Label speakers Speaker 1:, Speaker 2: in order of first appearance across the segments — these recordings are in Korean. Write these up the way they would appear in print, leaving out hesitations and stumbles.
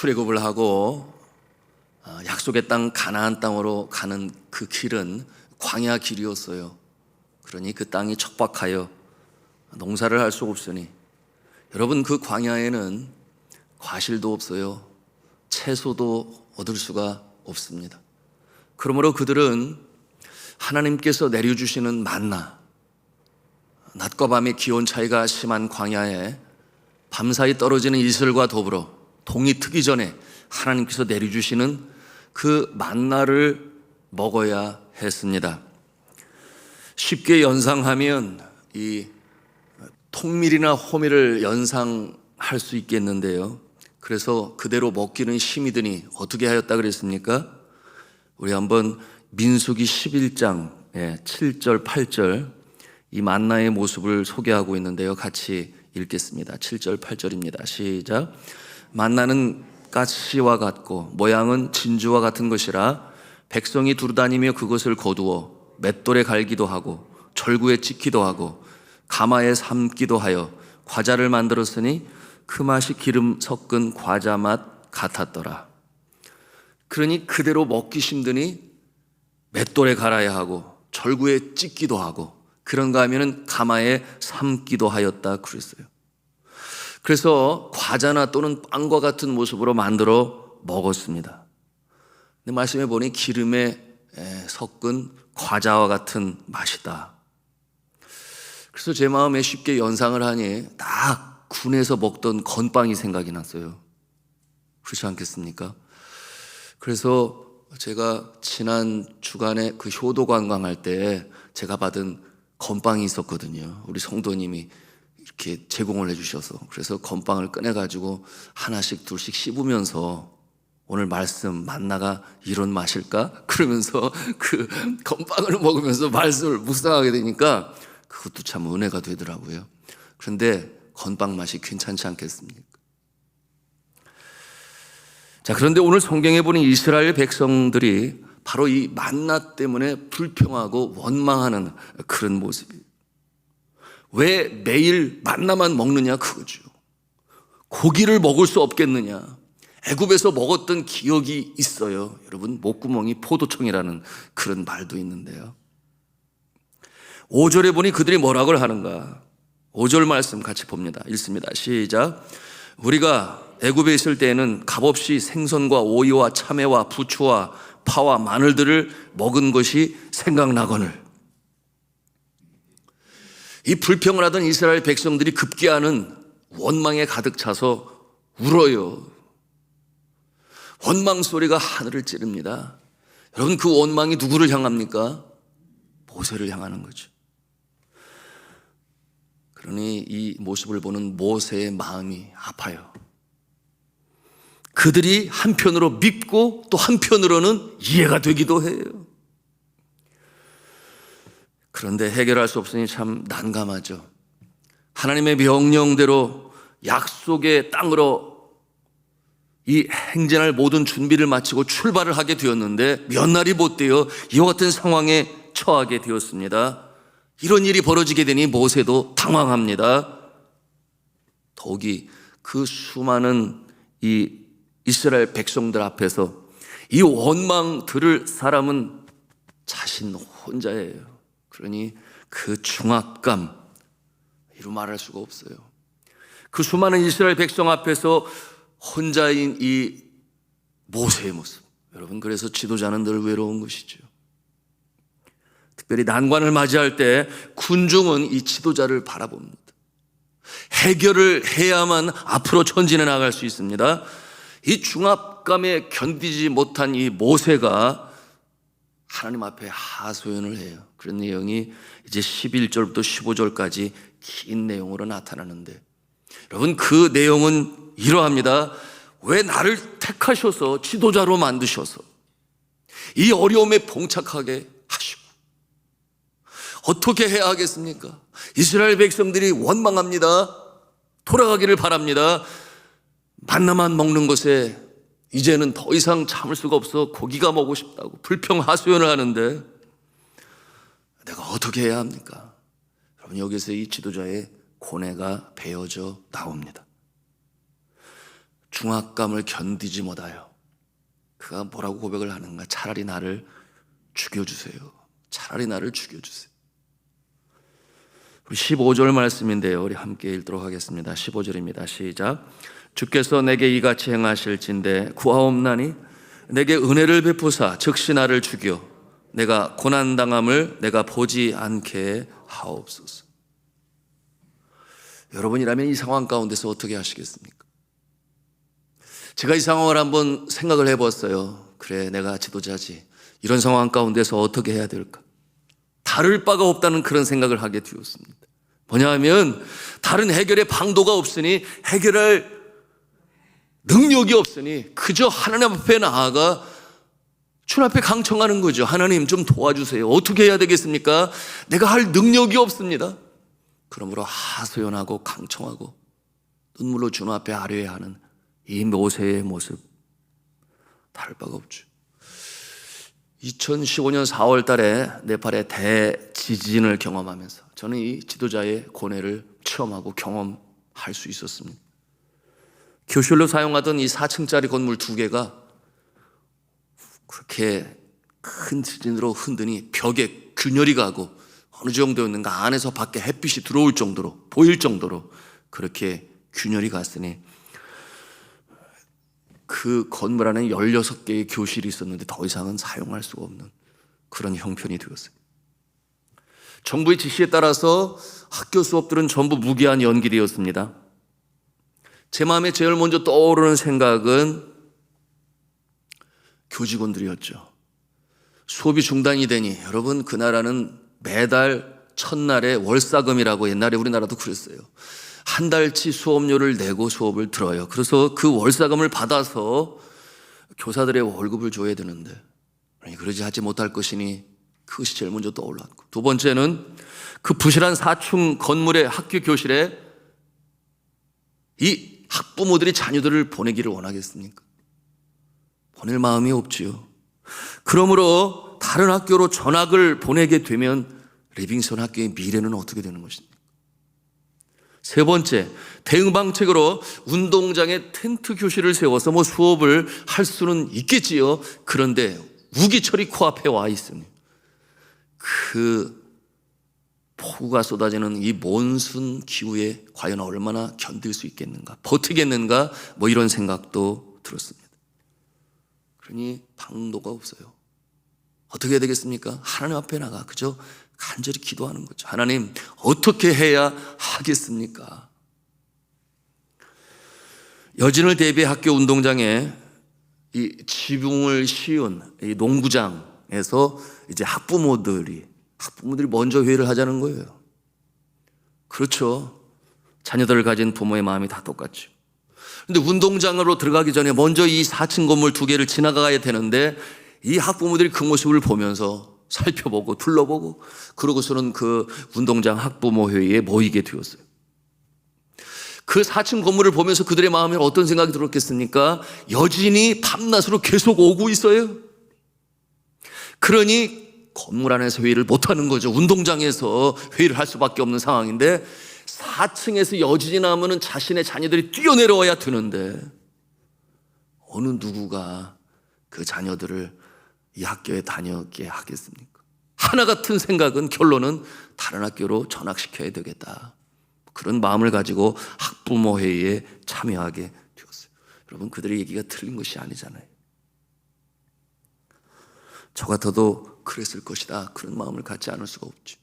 Speaker 1: 출애굽을 하고 약속의 땅 가나안 땅으로 가는 그 길은 광야 길이었어요. 그러니 그 땅이 척박하여 농사를 할 수 없으니, 여러분, 그 광야에는 과실도 없어요. 채소도 얻을 수가 없습니다. 그러므로 그들은 하나님께서 내려주시는 만나, 낮과 밤의 기온 차이가 심한 광야에 밤사이 떨어지는 이슬과 더불어 동이 트기 전에 하나님께서 내려주시는 그 만나를 먹어야 했습니다. 쉽게 연상하면 이 통밀이나 호밀을 연상할 수 있겠는데요. 그래서 그대로 먹기는 힘이 드니 어떻게 하였다 그랬습니까? 우리 한번 민수기 11장 7절 8절 이 만나의 모습을 소개하고 있는데요. 같이 읽겠습니다. 7절 8절입니다. 시작. 만나는 가시와 같고 모양은 진주와 같은 것이라 백성이 두루다니며 그것을 거두어 맷돌에 갈기도 하고 절구에 찍기도 하고 가마에 삶기도 하여 과자를 만들었으니 그 맛이 기름 섞은 과자 맛 같았더라. 그러니 그대로 먹기 힘드니 맷돌에 갈아야 하고 절구에 찍기도 하고 그런가 하면은 가마에 삶기도 하였다 그랬어요. 그래서 과자나 또는 빵과 같은 모습으로 만들어 먹었습니다. 근데 말씀해 보니 기름에 섞은 과자와 같은 맛이다. 그래서 제 마음에 쉽게 연상을 하니 딱 군에서 먹던 건빵이 생각이 났어요. 그렇지 않겠습니까? 그래서 제가 지난 주간에 그 효도 관광할 때 제가 받은 건빵이 있었거든요. 우리 성도님이 이렇게 제공을 해주셔서, 그래서 건빵을 꺼내가지고 하나씩 둘씩 씹으면서 오늘 말씀 만나가 이런 맛일까? 그러면서 그 건빵을 먹으면서 말씀을 묵상하게 되니까 그것도 참 은혜가 되더라고요. 그런데 건빵 맛이 괜찮지 않겠습니까? 자, 그런데 오늘 성경에 보니 이스라엘 백성들이 바로 이 만나 때문에 불평하고 원망하는 그런 모습이에요. 왜 매일 만나만 먹느냐 그거죠. 고기를 먹을 수 없겠느냐. 애굽에서 먹었던 기억이 있어요. 여러분, 목구멍이 포도청이라는 그런 말도 있는데요. 5절에 보니 그들이 뭐라고 하는가. 5절 말씀 같이 봅니다. 읽습니다. 시작. 우리가 애굽에 있을 때에는 값없이 생선과 오이와 참외와 부추와 파와 마늘들을 먹은 것이 생각나거늘. 이 불평을 하던 이스라엘 백성들이 급기야는 원망에 가득 차서 울어요. 원망 소리가 하늘을 찌릅니다. 여러분, 그 원망이 누구를 향합니까? 모세를 향하는 거죠. 그러니 이 모습을 보는 모세의 마음이 아파요. 그들이 한편으로 밉고 또 한편으로는 이해가 되기도 해요. 그런데 해결할 수 없으니 참 난감하죠. 하나님의 명령대로 약속의 땅으로 이 행진할 모든 준비를 마치고 출발을 하게 되었는데 몇 날이 못 되어 이와 같은 상황에 처하게 되었습니다. 이런 일이 벌어지게 되니 모세도 당황합니다. 더욱이 그 수많은 이 이스라엘 백성들 앞에서 이 원망 들을 사람은 자신 혼자예요. 그러니 그 중압감, 이루 말할 수가 없어요. 그 수많은 이스라엘 백성 앞에서 혼자인 이 모세의 모습. 여러분, 그래서 지도자는 늘 외로운 것이죠. 특별히 난관을 맞이할 때 군중은 이 지도자를 바라봅니다. 해결을 해야만 앞으로 전진해 나갈 수 있습니다. 이 중압감에 견디지 못한 이 모세가 하나님 앞에 하소연을 해요. 그런 내용이 이제 11절부터 15절까지 긴 내용으로 나타나는데, 여러분, 그 내용은 이러합니다. 왜 나를 택하셔서 지도자로 만드셔서 이 어려움에 봉착하게 하시고 어떻게 해야 하겠습니까? 이스라엘 백성들이 원망합니다. 돌아가기를 바랍니다. 만나만 먹는 것에 이제는 더 이상 참을 수가 없어 고기가 먹고 싶다고 불평하소연을 하는데 내가 어떻게 해야 합니까? 여러분, 여기서 이 지도자의 고뇌가 배어져 나옵니다. 중압감을 견디지 못하여 그가 뭐라고 고백을 하는가? 차라리 나를 죽여주세요. 차라리 나를 죽여주세요. 우리 15절 말씀인데요, 우리 함께 읽도록 하겠습니다. 15절입니다. 시작. 주께서 내게 이같이 행하실진대 구하옵나니 내게 은혜를 베푸사 즉시 나를 죽여 내가 고난당함을 내가 보지 않게 하옵소서. 여러분이라면 이 상황 가운데서 어떻게 하시겠습니까? 제가 이 상황을 한번 생각을 해봤어요. 그래, 내가 지도자지. 이런 상황 가운데서 어떻게 해야 될까? 다를 바가 없다는 그런 생각을 하게 되었습니다. 뭐냐 하면 다른 해결의 방도가 없으니, 해결할 능력이 없으니 그저 하나님 앞에 나아가 주님 앞에 강청하는 거죠. 하나님 좀 도와주세요. 어떻게 해야 되겠습니까? 내가 할 능력이 없습니다. 그러므로 하소연하고 강청하고 눈물로 주님 앞에 아뢰야 하는 이 모세의 모습, 다를 바가 없죠. 2015년 4월 달에 네팔의 대지진을 경험하면서 저는 이 지도자의 고뇌를 체험하고 경험할 수 있었습니다. 교실로 사용하던 이 4층짜리 건물 2개가 그렇게 큰 지진으로 흔드니 벽에 균열이 가고 어느 정도였는가 안에서 밖에 햇빛이 들어올 정도로, 보일 정도로 그렇게 균열이 갔으니 그 건물 안에 16개의 교실이 있었는데 더 이상은 사용할 수가 없는 그런 형편이 되었어요. 정부의 지시에 따라서 학교 수업들은 전부 무기한 연기되었습니다. 제 마음에 제일 먼저 떠오르는 생각은 교직원들이었죠. 수업이 중단이 되니, 여러분 그 나라는 매달 첫날에 월사금이라고, 옛날에 우리나라도 그랬어요. 한 달치 수업료를 내고 수업을 들어요. 그래서 그 월사금을 받아서 교사들의 월급을 줘야 되는데 그러지 하지 못할 것이니 그것이 제일 먼저 떠올랐고, 두 번째는 그 부실한 4층 건물의 학교 교실에 이 학부모들이 자녀들을 보내기를 원하겠습니까? 보낼 마음이 없지요. 그러므로 다른 학교로 전학을 보내게 되면 리빙스턴 학교의 미래는 어떻게 되는 것입니까? 세 번째, 대응방책으로 운동장에 텐트 교실을 세워서 수업을 할 수는 있겠지요. 그런데 우기철이 코앞에 와 있으니 그 폭우가 쏟아지는 이 몬순 기후에 과연 얼마나 견딜 수 있겠는가, 버티겠는가, 이런 생각도 들었습니다. 그러니 방도가 없어요. 어떻게 해야 되겠습니까? 하나님 앞에 나가 그저 간절히 기도하는 거죠. 하나님 어떻게 해야 하겠습니까? 여진을 대비해 학교 운동장에 이 지붕을 씌운 이 농구장에서 이제 학부모들이 먼저 회의를 하자는 거예요. 그렇죠. 자녀들을 가진 부모의 마음이 다 똑같죠. 그런데 운동장으로 들어가기 전에 먼저 이 4층 건물 2개를 지나가야 되는데 이 학부모들이 그 모습을 보면서 살펴보고 둘러보고 그러고서는 그 운동장 학부모 회의에 모이게 되었어요. 그 4층 건물을 보면서 그들의 마음에 어떤 생각이 들었겠습니까? 여진이 밤낮으로 계속 오고 있어요. 그러니 건물 안에서 회의를 못하는 거죠. 운동장에서 회의를 할 수밖에 없는 상황인데 4층에서 여진이 나면은 자신의 자녀들이 뛰어내려와야 되는데 어느 누구가 그 자녀들을 이 학교에 다녀게 하겠습니까? 하나 같은 생각은, 결론은 다른 학교로 전학시켜야 되겠다, 그런 마음을 가지고 학부모 회의에 참여하게 되었어요. 여러분, 그들의 얘기가 틀린 것이 아니잖아요. 저 같아도 그랬을 것이다, 그런 마음을 갖지 않을 수가 없죠.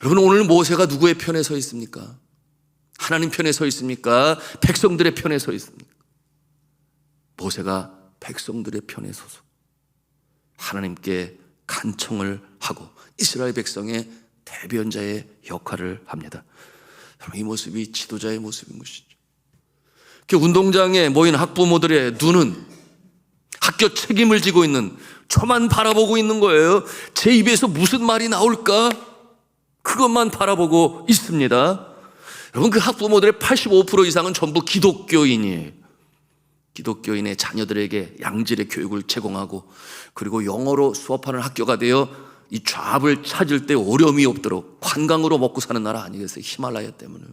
Speaker 1: 여러분, 오늘 모세가 누구의 편에 서 있습니까? 하나님 편에 서 있습니까? 백성들의 편에 서 있습니까? 모세가 백성들의 편에 서서 하나님께 간청을 하고 이스라엘 백성의 대변자의 역할을 합니다. 여러분, 이 모습이 지도자의 모습인 것이죠. 그 운동장에 모인 학부모들의 눈은 학교 책임을 지고 있는 저만 바라보고 있는 거예요. 제 입에서 무슨 말이 나올까? 그것만 바라보고 있습니다. 여러분, 그 학부모들의 85% 이상은 전부 기독교인이에요. 기독교인의 자녀들에게 양질의 교육을 제공하고 그리고 영어로 수업하는 학교가 되어 이 잡을 찾을 때 어려움이 없도록 관광으로 먹고 사는 나라 아니겠어요? 히말라야 때문에.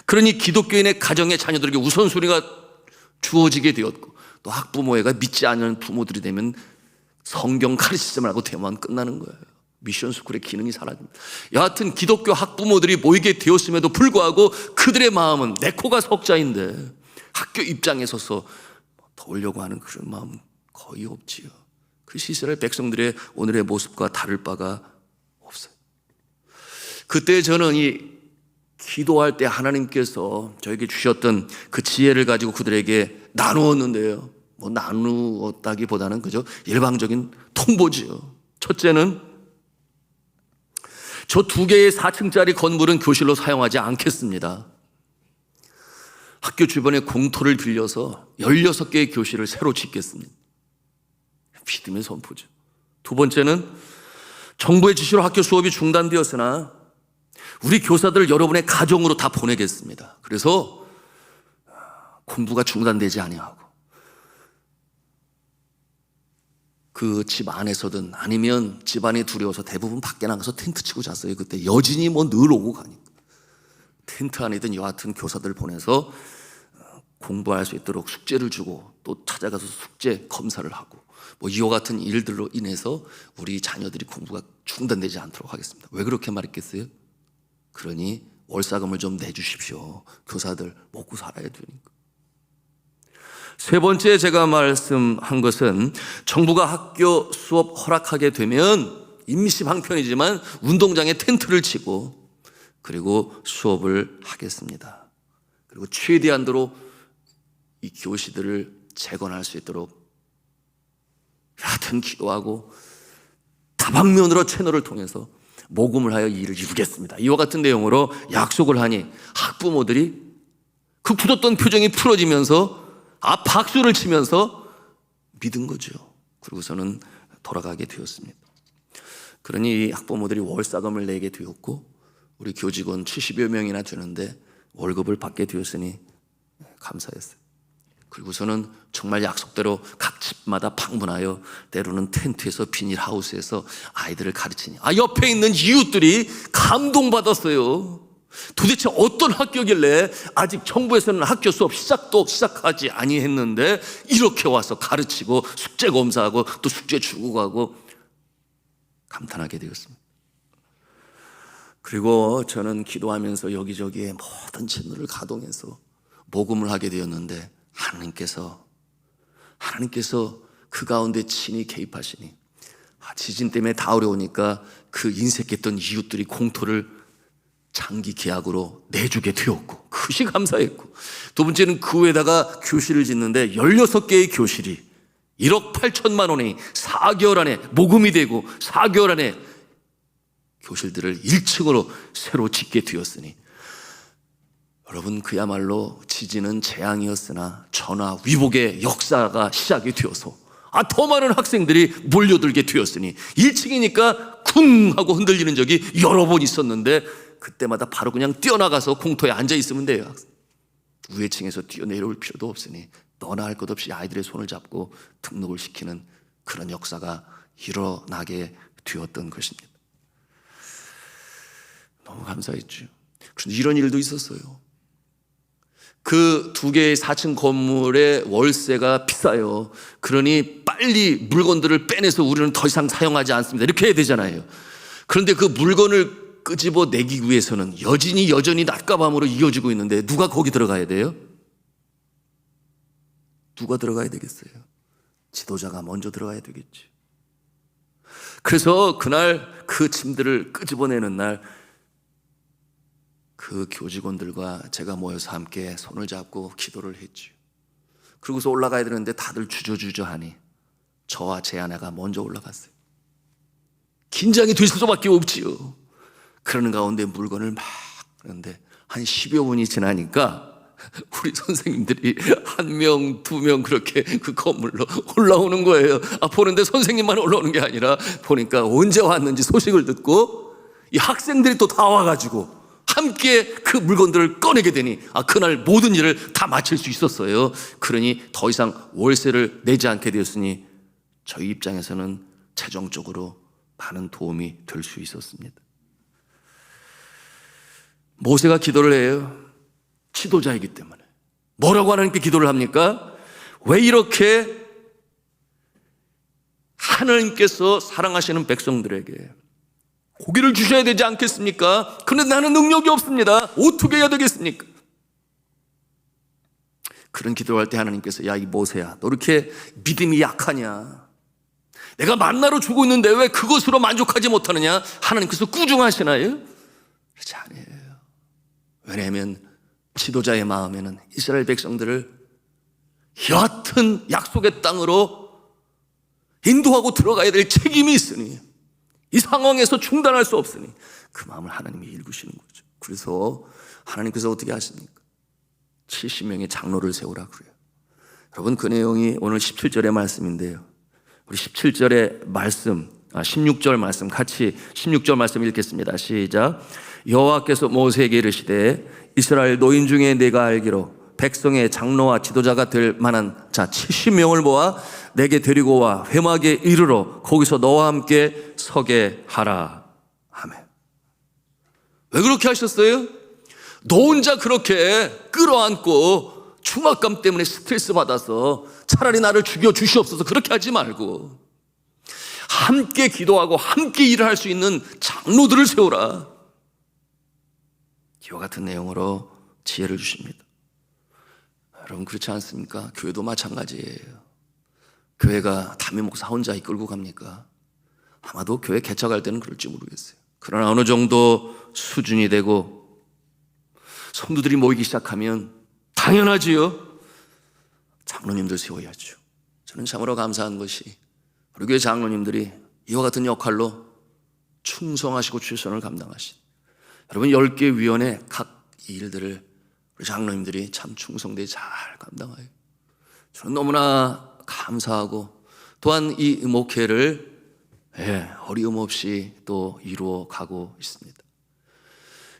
Speaker 1: 그러니 기독교인의 가정의 자녀들에게 우선순위가 주어지게 되었고, 또 학부모회가 믿지 않는 부모들이 되면 성경 가르치지만 하고 대만 끝나는 거예요. 미션 스쿨의 기능이 사라집니다. 여하튼 기독교 학부모들이 모이게 되었음에도 불구하고 그들의 마음은 내 코가 석자인데 학교 입장에 서서 도우려고 하는 그런 마음은 거의 없지요. 그 이스라엘 백성들의 오늘의 모습과 다를 바가 없어요. 그때 저는 이 기도할 때 하나님께서 저에게 주셨던 그 지혜를 가지고 그들에게 나누었는데요. 뭐 나누었다기보다는 그저 일방적인 통보지요. 첫째는 저 2개의 4층짜리 건물은 교실로 사용하지 않겠습니다. 학교 주변에 공터를 빌려서 16개의 교실을 새로 짓겠습니다. 믿음의 선포죠. 두 번째는 정부의 지시로 학교 수업이 중단되었으나 우리 교사들 여러분의 가정으로 다 보내겠습니다. 그래서 공부가 중단되지 아니하고 그 집 안에서든 아니면 집 안에 두려워서 대부분 밖에 나가서 텐트 치고 잤어요. 그때 여진이 뭐 늘 오고 가니까 텐트 안이든 여하튼 교사들 보내서 공부할 수 있도록 숙제를 주고 또 찾아가서 숙제 검사를 하고 뭐 이와 같은 일들로 인해서 우리 자녀들이 공부가 중단되지 않도록 하겠습니다. 왜 그렇게 말했겠어요? 그러니 월사금을 좀 내주십시오. 교사들 먹고 살아야 되니까. 세 번째 제가 말씀한 것은 정부가 학교 수업 허락하게 되면 임시 방편이지만 운동장에 텐트를 치고 그리고 수업을 하겠습니다. 그리고 최대한도로 이 교시들을 재건할 수 있도록 여하튼 기도하고 다방면으로 채널을 통해서 모금을 하여 이 일을 이루겠습니다. 이와 같은 내용으로 약속을 하니 학부모들이 그 굳었던 표정이 풀어지면서 박수를 치면서 믿은 거죠. 그리고서는 돌아가게 되었습니다. 그러니 이 학부모들이 월사금을 내게 되었고 우리 교직원 70여 명이나 되는데 월급을 받게 되었으니 감사했어요. 그리고서는 정말 약속대로 각 집마다 방문하여 때로는 텐트에서 비닐하우스에서 아이들을 가르치니 옆에 있는 이웃들이 감동받았어요. 도대체 어떤 학교길래 아직 정부에서는 학교 수업 시작도 시작하지 아니했는데 이렇게 와서 가르치고 숙제 검사하고 또 숙제 주고 가고 감탄하게 되었습니다. 그리고 저는 기도하면서 여기저기에 모든 채널을 가동해서 모금을 하게 되었는데 하나님께서 그 가운데 친히 개입하시니 지진 때문에 다 어려우니까 그 인색했던 이웃들이 공터를 장기 계약으로 내주게 되었고 그것이 감사했고, 두 번째는 그 외에다가 교실을 짓는데 16개의 교실이 1억 8천만 원이 4개월 안에 모금이 되고 4개월 안에 교실들을 1층으로 새로 짓게 되었으니 여러분 그야말로 지진은 재앙이었으나 전화위복의 역사가 시작이 되어서 더 많은 학생들이 몰려들게 되었으니 1층이니까 쿵 하고 흔들리는 적이 여러 번 있었는데 그때마다 바로 그냥 뛰어나가서 공터에 앉아 있으면 돼요. 위에 층에서 뛰어내려올 필요도 없으니 너나 할 것 없이 아이들의 손을 잡고 등록을 시키는 그런 역사가 일어나게 되었던 것입니다. 너무 감사했죠. 그런데 이런 일도 있었어요. 그 2개의 4층 건물의 월세가 비싸요. 그러니 빨리 물건들을 빼내서 우리는 더 이상 사용하지 않습니다. 이렇게 해야 되잖아요. 그런데 그 물건을 끄집어내기 위해서는 여전히 낮과 밤으로 이어지고 있는데 누가 거기 들어가야 돼요? 누가 들어가야 되겠어요? 지도자가 먼저 들어가야 되겠지. 그래서 그날 그 짐들을 끄집어내는 날 그 교직원들과 제가 모여서 함께 손을 잡고 기도를 했죠. 그러고서 올라가야 되는데 다들 주저주저 하니 저와 제 아내가 먼저 올라갔어요. 긴장이 될 수밖에 없지요. 그러는 가운데 물건을 막 하는데 한 10여 분이 지나니까 우리 선생님들이 1명, 2명 그렇게 그 건물로 올라오는 거예요. 보는데 선생님만 올라오는 게 아니라 보니까 언제 왔는지 소식을 듣고 이 학생들이 또 다 와가지고 함께 그 물건들을 꺼내게 되니 그날 모든 일을 다 마칠 수 있었어요. 그러니 더 이상 월세를 내지 않게 되었으니 저희 입장에서는 재정적으로 많은 도움이 될 수 있었습니다. 모세가 기도를 해요. 지도자이기 때문에. 뭐라고 하나님께 기도를 합니까? 왜 이렇게 하나님께서 사랑하시는 백성들에게 고기를 주셔야 되지 않겠습니까? 그런데 나는 능력이 없습니다. 어떻게 해야 되겠습니까? 그런 기도할 때 하나님께서 야, 이 모세야, 너 이렇게 믿음이 약하냐? 내가 만나로 주고 있는데 왜 그것으로 만족하지 못하느냐? 하나님께서 꾸중하시나요? 그렇지 않아요. 왜냐하면 지도자의 마음에는 이스라엘 백성들을 여하튼 약속의 땅으로 인도하고 들어가야 될 책임이 있으니, 이 상황에서 중단할 수 없으니 그 마음을 하나님이 읽으시는 거죠. 그래서 하나님께서 어떻게 하십니까? 70명의 장로를 세우라 그래요. 여러분, 그 내용이 오늘 17절의 말씀인데요, 우리 17절의 말씀, 16절 말씀 같이 16절 말씀 읽겠습니다. 시작. 여호와께서 모세에게 이르시되 이스라엘 노인 중에 내가 알기로 백성의 장로와 지도자가 될 만한 자 70명을 모아 내게 데리고 와 회막에 이르러 거기서 너와 함께 서게 하라. 아멘. 왜 그렇게 하셨어요? 너 혼자 그렇게 끌어안고 중압감 때문에 스트레스 받아서 차라리 나를 죽여 주시옵소서 그렇게 하지 말고 함께 기도하고 함께 일을 할 수 있는 장로들을 세우라. 이와 같은 내용으로 지혜를 주십니다. 여러분, 그렇지 않습니까? 교회도 마찬가지예요. 교회가 담임 목사 혼자 이끌고 갑니까? 아마도 교회 개척할 때는 그럴지 모르겠어요. 그러나 어느 정도 수준이 되고 성도들이 모이기 시작하면 당연하지요. 장로님들 세워야죠. 저는 참으로 감사한 것이 우리 교회 장로님들이 이와 같은 역할로 충성하시고 최선을 감당하신, 여러분 10개 위원회 각 일들을 우리 장로님들이 참 충성되게 잘 감당해요. 저는 너무나 감사하고 또한 이 목회를 어려움 없이 또 이루어 가고 있습니다.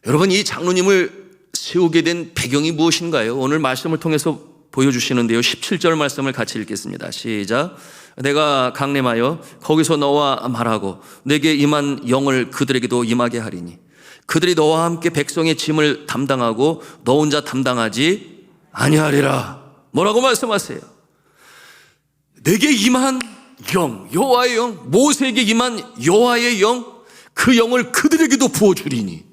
Speaker 1: 여러분, 이 장로님을 세우게 된 배경이 무엇인가요? 오늘 말씀을 통해서 보여주시는데요, 17절 말씀을 같이 읽겠습니다. 시작. 내가 강림하여 거기서 너와 말하고 내게 임한 영을 그들에게도 임하게 하리니 그들이 너와 함께 백성의 짐을 담당하고 너 혼자 담당하지 아니하리라. 뭐라고 말씀하세요? 내게 임한 영, 여호와의 영, 모세에게 임한 여호와의 영, 그 영을 그들에게도 부어주리니.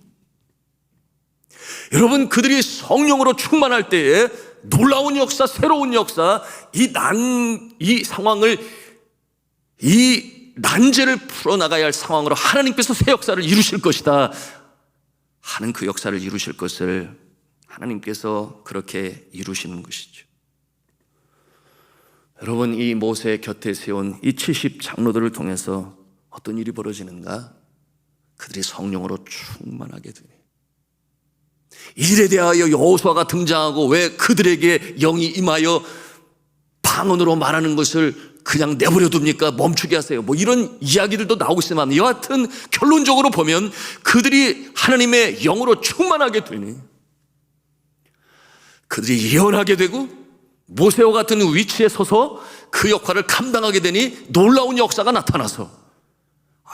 Speaker 1: 여러분, 그들이 성령으로 충만할 때에 놀라운 역사, 새로운 역사, 이 상황을, 이 난제를 풀어나가야 할 상황으로 하나님께서 새 역사를 이루실 것이다 하는 그 역사를 이루실 것을 하나님께서 그렇게 이루시는 것이죠. 여러분, 이 모세 곁에 세운 이 70 장로들을 통해서 어떤 일이 벌어지는가? 그들이 성령으로 충만하게 되네. 일에 대하여 여호수아가 등장하고 왜 그들에게 영이 임하여 방언으로 말하는 것을 그냥 내버려 둡니까? 멈추게 하세요. 뭐 이런 이야기들도 나오고 있지만 여하튼 결론적으로 보면 그들이 하나님의 영으로 충만하게 되니 그들이 예언하게 되고 모세와 같은 위치에 서서 그 역할을 감당하게 되니 놀라운 역사가 나타나서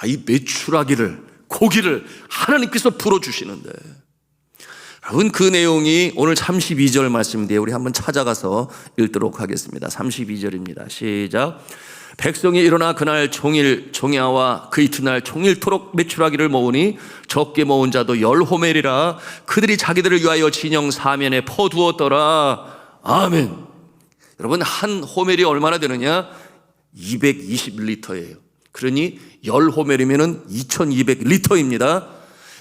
Speaker 1: 이 메추라기를, 고기를 하나님께서 불어주시는데, 여러분, 그 내용이 오늘 32절 말씀인데요, 우리 한번 찾아가서 읽도록 하겠습니다. 32절입니다. 시작. 백성이 일어나 그날 종일 종야와 그 이튿날 종일토록 메추라기를 모으니 적게 모은 자도 10호멜이라 그들이 자기들을 위하여 진영 사면에 퍼두었더라. 아멘. 여러분, 한 호멜이 얼마나 되느냐? 220리터예요. 그러니 10호멜이면 2200리터입니다.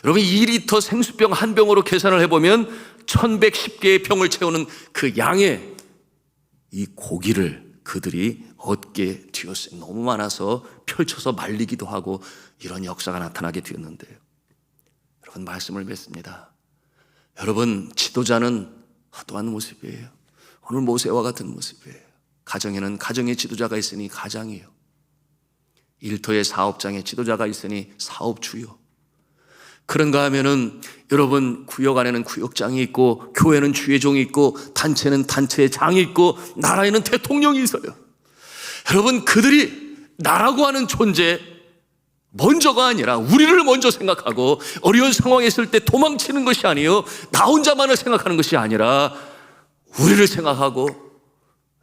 Speaker 1: 여러분, 2리터 생수병 한 병으로 계산을 해보면 1110개의 병을 채우는 그 양의 이 고기를 그들이 얻게 되었어요. 너무 많아서 펼쳐서 말리기도 하고 이런 역사가 나타나게 되었는데요, 여러분, 말씀을 맺습니다. 여러분, 지도자는 어떠한 모습이에요? 오늘 모세와 같은 모습이에요. 가정에는 가정의 지도자가 있으니 가장이요, 일터의 사업장에 지도자가 있으니 사업주요. 그런가 하면은 여러분, 구역 안에는 구역장이 있고 교회는 주의종이 있고 단체는 단체의 장이 있고 나라에는 대통령이 있어요. 여러분, 그들이 나라고 하는 존재, 먼저가 아니라 우리를 먼저 생각하고 어려운 상황에 있을 때 도망치는 것이 아니요 나 혼자만을 생각하는 것이 아니라 우리를 생각하고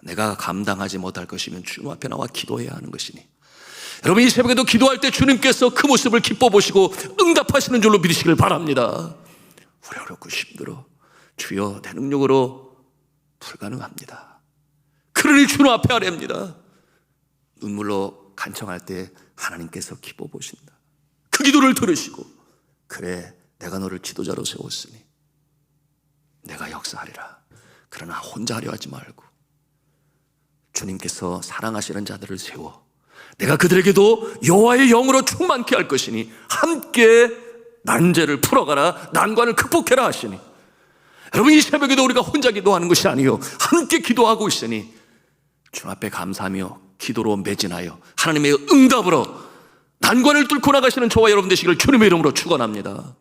Speaker 1: 내가 감당하지 못할 것이면 주님 앞에 나와 기도해야 하는 것이니 여러분 이 새벽에도 기도할 때 주님께서 그 모습을 기뻐 보시고 응답하시는 줄로 믿으시길 바랍니다. 우리 어렵고 힘들어 주여 내 능력으로 불가능합니다. 그러니 주님 앞에 아뢰옵니다. 눈물로 간청할 때 하나님께서 기뻐 보신다. 그 기도를 들으시고 그래 내가 너를 지도자로 세웠으니 내가 역사하리라. 그러나 혼자 하려 하지 말고 주님께서 사랑하시는 자들을 세워 내가 그들에게도 여호와의 영으로 충만케 할 것이니 함께 난제를 풀어가라 난관을 극복해라 하시니 여러분 이 새벽에도 우리가 혼자 기도하는 것이 아니요 함께 기도하고 있으니 주님 앞에 감사하며 기도로 매진하여 하나님의 응답으로 난관을 뚫고 나가시는 저와 여러분 되시기를 주님의 이름으로 축원합니다.